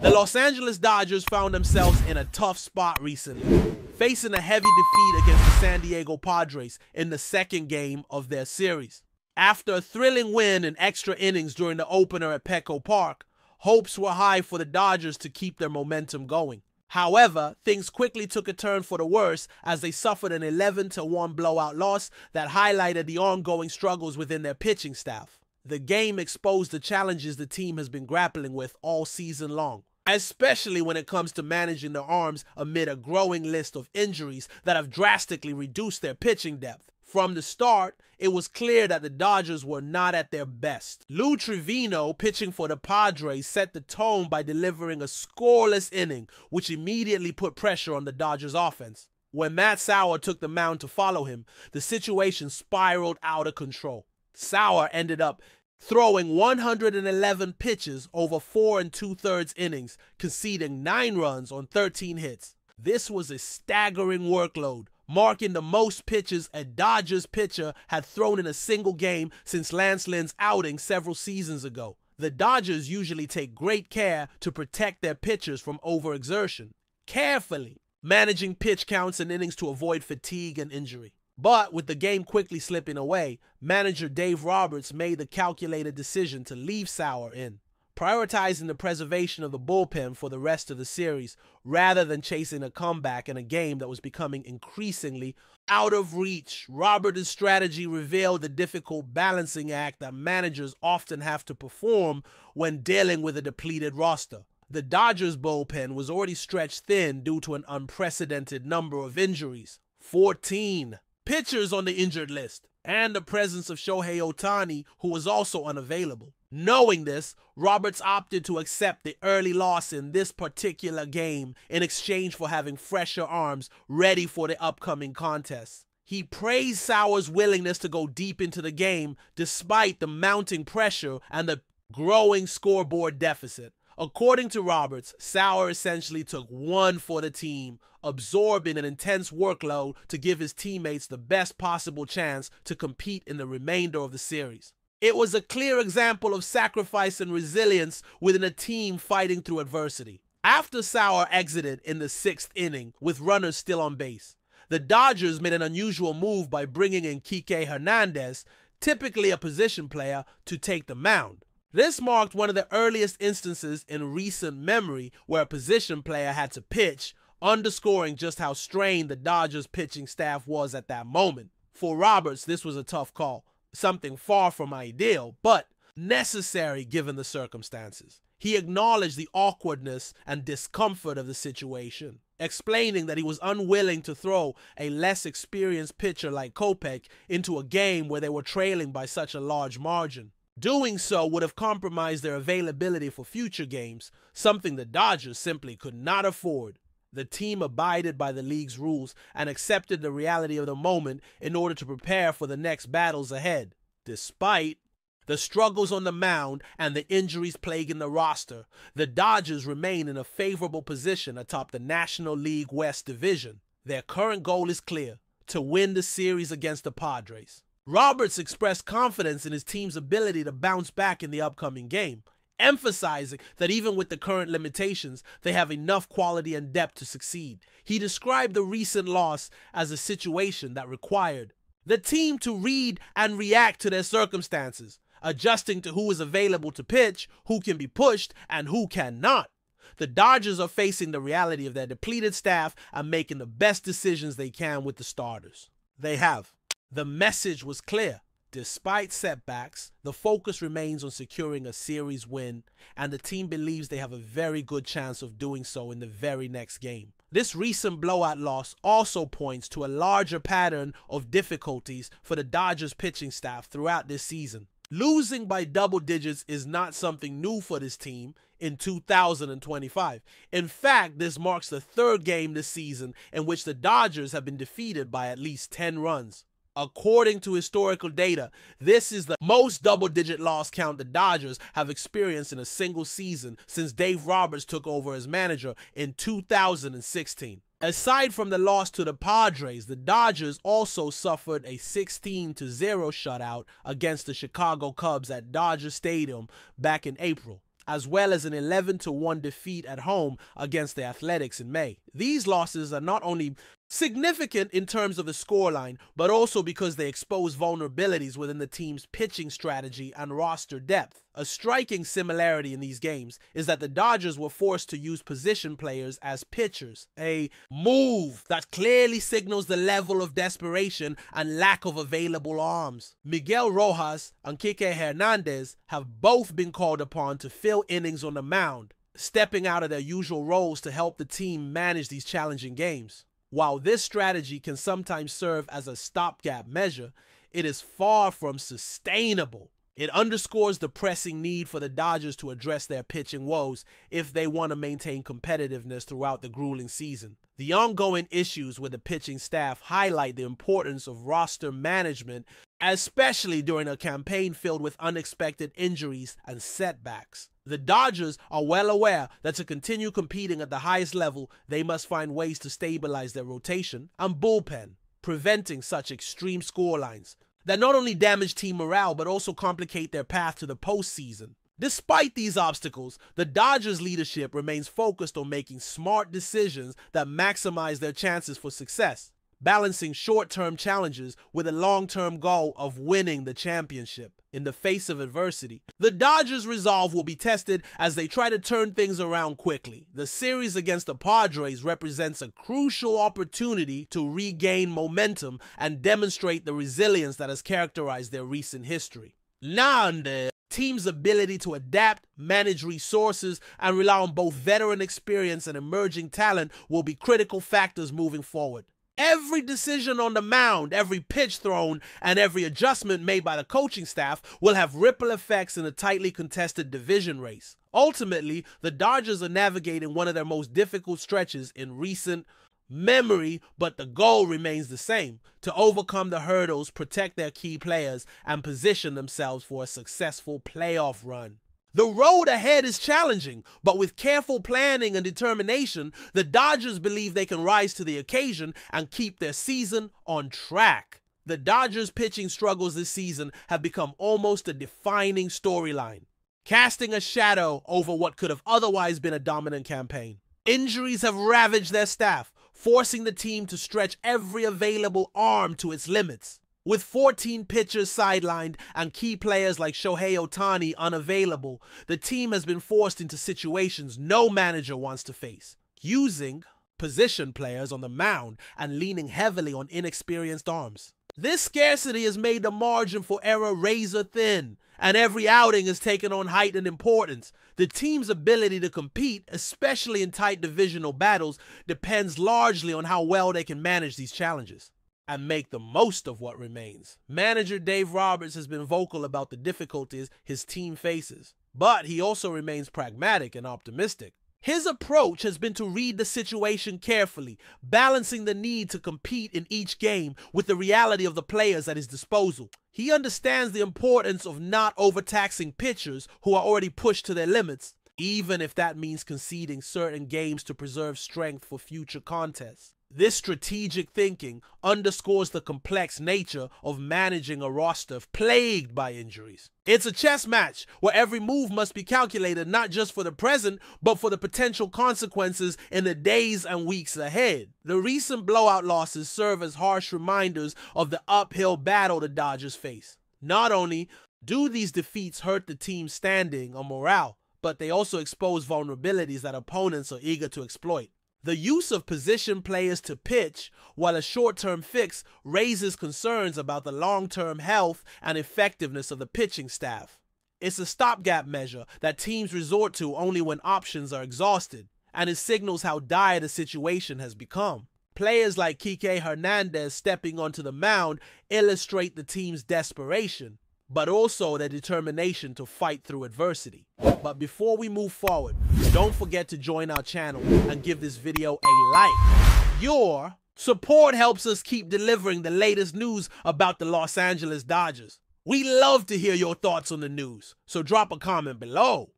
The Los Angeles Dodgers found themselves in a tough spot recently, facing a heavy defeat against the San Diego Padres in the second game of their series. After a thrilling win in extra innings during the opener at Petco Park, hopes were high for the Dodgers to keep their momentum going. However, things quickly took a turn for the worse as they suffered an 11-1 blowout loss that highlighted the ongoing struggles within their pitching staff. The game exposed the challenges the team has been grappling with all season long, especially when it comes to managing their arms amid a growing list of injuries that have drastically reduced their pitching depth. From the start, it was clear that the Dodgers were not at their best. Lou Trivino, pitching for the Padres, set the tone by delivering a scoreless inning, which immediately put pressure on the Dodgers offense. When Matt Sauer took the mound to follow him, the situation spiraled out of control. Sauer ended up throwing 111 pitches over 4 2/3 innings, conceding 9 runs on 13 hits. This was a staggering workload, marking the most pitches a Dodgers pitcher had thrown in a single game since Lance Lynn's outing several seasons ago. The Dodgers usually take great care to protect their pitchers from overexertion, carefully managing pitch counts and innings to avoid fatigue and injury. But with the game quickly slipping away, manager Dave Roberts made the calculated decision to leave Sauer in, prioritizing the preservation of the bullpen for the rest of the series rather than chasing a comeback in a game that was becoming increasingly out of reach. Roberts' strategy revealed the difficult balancing act that managers often have to perform when dealing with a depleted roster. The Dodgers bullpen was already stretched thin due to an unprecedented number of injuries, 14 pitchers on the injured list, and the presence of Shohei Ohtani, who was also unavailable. Knowing this, Roberts opted to accept the early loss in this particular game in exchange for having fresher arms ready for the upcoming contest. He praised Sauer's willingness to go deep into the game despite the mounting pressure and the growing scoreboard deficit. According to Roberts, Sauer essentially took one for the team, absorbing an intense workload to give his teammates the best possible chance to compete in the remainder of the series. It was a clear example of sacrifice and resilience within a team fighting through adversity. After Sauer exited in the 6th inning with runners still on base, the Dodgers made an unusual move by bringing in Kike Hernandez, typically a position player, to take the mound. This marked one of the earliest instances in recent memory where a position player had to pitch, underscoring just how strained the Dodgers pitching staff was at that moment. For Roberts, this was a tough call, something far from ideal, but necessary given the circumstances. He acknowledged the awkwardness and discomfort of the situation, explaining that he was unwilling to throw a less experienced pitcher like Kopech into a game where they were trailing by such a large margin. Doing so would have compromised their availability for future games, something the Dodgers simply could not afford. The team abided by the league's rules and accepted the reality of the moment in order to prepare for the next battles ahead. Despite the struggles on the mound and the injuries plaguing the roster, the Dodgers remain in a favorable position atop the National League West Division. Their current goal is clear: to win the series against the Padres. Roberts expressed confidence in his team's ability to bounce back in the upcoming game, emphasizing that even with the current limitations, they have enough quality and depth to succeed. He described the recent loss as a situation that required the team to read and react to their circumstances, adjusting to who is available to pitch, who can be pushed, and who cannot. The Dodgers are facing the reality of their depleted staff and making the best decisions they can with the starters. They have. The message was clear. Despite setbacks, the focus remains on securing a series win, and the team believes they have a very good chance of doing so in the very next game. This recent blowout loss also points to a larger pattern of difficulties for the Dodgers pitching staff throughout this season. Losing by double digits is not something new for this team in 2025. In fact, this marks the 3rd game this season in which the Dodgers have been defeated by at least 10 runs. According to historical data, this is the most double-digit loss count the Dodgers have experienced in a single season since Dave Roberts took over as manager in 2016. Aside from the loss to the Padres, the Dodgers also suffered a 16-0 shutout against the Chicago Cubs at Dodger Stadium back in April. as well as an 11-1 defeat at home against the Athletics in May. These losses are not only significant in terms of the scoreline, but also because they expose vulnerabilities within the team's pitching strategy and roster depth. A striking similarity in these games is that the Dodgers were forced to use position players as pitchers, a move that clearly signals the level of desperation and lack of available arms. Miguel Rojas and Kike Hernandez have both been called upon to fill innings on the mound, stepping out of their usual roles to help the team manage these challenging games. While this strategy can sometimes serve as a stopgap measure, it is far from sustainable. It underscores the pressing need for the Dodgers to address their pitching woes if they want to maintain competitiveness throughout the grueling season. The ongoing issues with the pitching staff highlight the importance of roster management, especially during a campaign filled with unexpected injuries and setbacks. The Dodgers are well aware that to continue competing at the highest level, they must find ways to stabilize their rotation and bullpen, preventing such extreme scorelines that not only damage team morale but also complicate their path to the postseason. Despite these obstacles, the Dodgers' leadership remains focused on making smart decisions that maximize their chances for success, balancing short-term challenges with a long-term goal of winning the championship. In the face of adversity, the Dodgers' resolve will be tested as they try to turn things around quickly. The series against the Padres represents a crucial opportunity to regain momentum and demonstrate the resilience that has characterized their recent history. The team's ability to adapt, manage resources, and rely on both veteran experience and emerging talent will be critical factors moving forward. Every decision on the mound, every pitch thrown, and every adjustment made by the coaching staff will have ripple effects in a tightly contested division race. Ultimately, the Dodgers are navigating one of their most difficult stretches in recent memory, but the goal remains the same: to overcome the hurdles, protect their key players, and position themselves for a successful playoff run. The road ahead is challenging, but with careful planning and determination, the Dodgers believe they can rise to the occasion and keep their season on track. The Dodgers' pitching struggles this season have become almost a defining storyline, casting a shadow over what could have otherwise been a dominant campaign. Injuries have ravaged their staff, forcing the team to stretch every available arm to its limits. With 14 pitchers sidelined and key players like Shohei Ohtani unavailable, the team has been forced into situations no manager wants to face, using position players on the mound and leaning heavily on inexperienced arms. This scarcity has made the margin for error razor thin, and every outing has taken on heightened importance. The team's ability to compete, especially in tight divisional battles, depends largely on how well they can manage these challenges and make the most of what remains. Manager Dave Roberts has been vocal about the difficulties his team faces, but he also remains pragmatic and optimistic. His approach has been to read the situation carefully, balancing the need to compete in each game with the reality of the players at his disposal. He understands the importance of not overtaxing pitchers who are already pushed to their limits, even if that means conceding certain games to preserve strength for future contests. This strategic thinking underscores the complex nature of managing a roster plagued by injuries. It's a chess match where every move must be calculated not just for the present, but for the potential consequences in the days and weeks ahead. The recent blowout losses serve as harsh reminders of the uphill battle the Dodgers face. Not only do these defeats hurt the team's standing or morale, but they also expose vulnerabilities that opponents are eager to exploit. The use of position players to pitch, while a short-term fix, raises concerns about the long-term health and effectiveness of the pitching staff. It's a stopgap measure that teams resort to only when options are exhausted, and it signals how dire the situation has become. Players like Kike Hernandez stepping onto the mound illustrate the team's desperation, but also their determination to fight through adversity. But before we move forward, don't forget to join our channel and give this video a like. Your support helps us keep delivering the latest news about the Los Angeles Dodgers. We love to hear your thoughts on the news, so drop a comment below.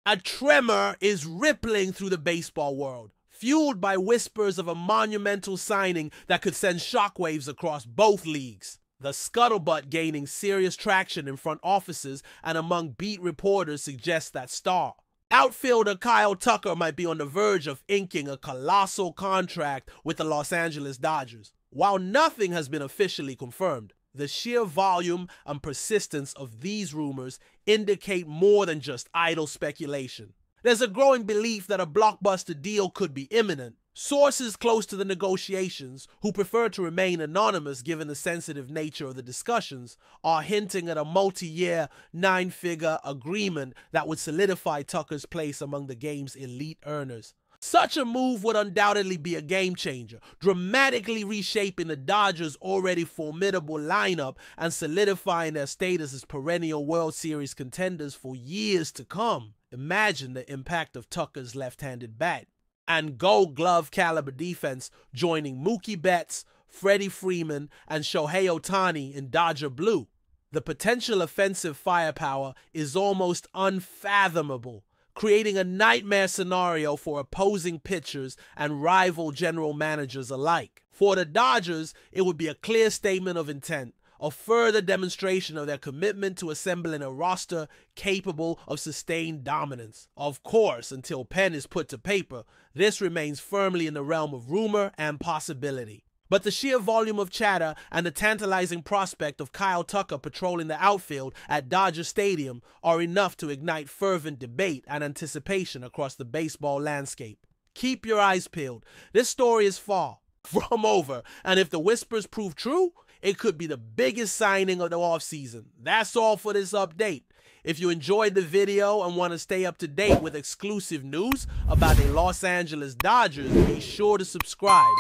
A tremor is rippling through the baseball world, fueled by whispers of a monumental signing that could send shockwaves across both leagues. The scuttlebutt gaining serious traction in front offices and among beat reporters suggests that star, Outfielder Kyle Tucker might be on the verge of inking a colossal contract with the Los Angeles Dodgers. While nothing has been officially confirmed, the sheer volume and persistence of these rumors indicate more than just idle speculation. There's a growing belief that a blockbuster deal could be imminent. Sources close to the negotiations, who prefer to remain anonymous given the sensitive nature of the discussions, are hinting at a multi-year, 9-figure agreement that would solidify Tucker's place among the game's elite earners. Such a move would undoubtedly be a game changer, dramatically reshaping the Dodgers' already formidable lineup and solidifying their status as perennial World Series contenders for years to come. Imagine the impact of Tucker's left-handed bat and Gold Glove caliber defense joining Mookie Betts, Freddie Freeman, and Shohei Ohtani in Dodger blue. The potential offensive firepower is almost unfathomable, creating a nightmare scenario for opposing pitchers and rival general managers alike. For the Dodgers, it would be a clear statement of intent, a further demonstration of their commitment to assembling a roster capable of sustained dominance. Of course, until pen is put to paper, this remains firmly in the realm of rumor and possibility. But the sheer volume of chatter and the tantalizing prospect of Kyle Tucker patrolling the outfield at Dodger Stadium are enough to ignite fervent debate and anticipation across the baseball landscape. Keep your eyes peeled. This story is far from over, and if the whispers prove true, it could be the biggest signing of the offseason. That's all for this update. If you enjoyed the video and want to stay up to date with exclusive news about the Los Angeles Dodgers, be sure to subscribe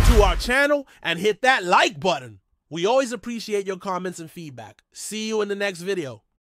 to our channel and hit that like button. We always appreciate your comments and feedback. See you in the next video.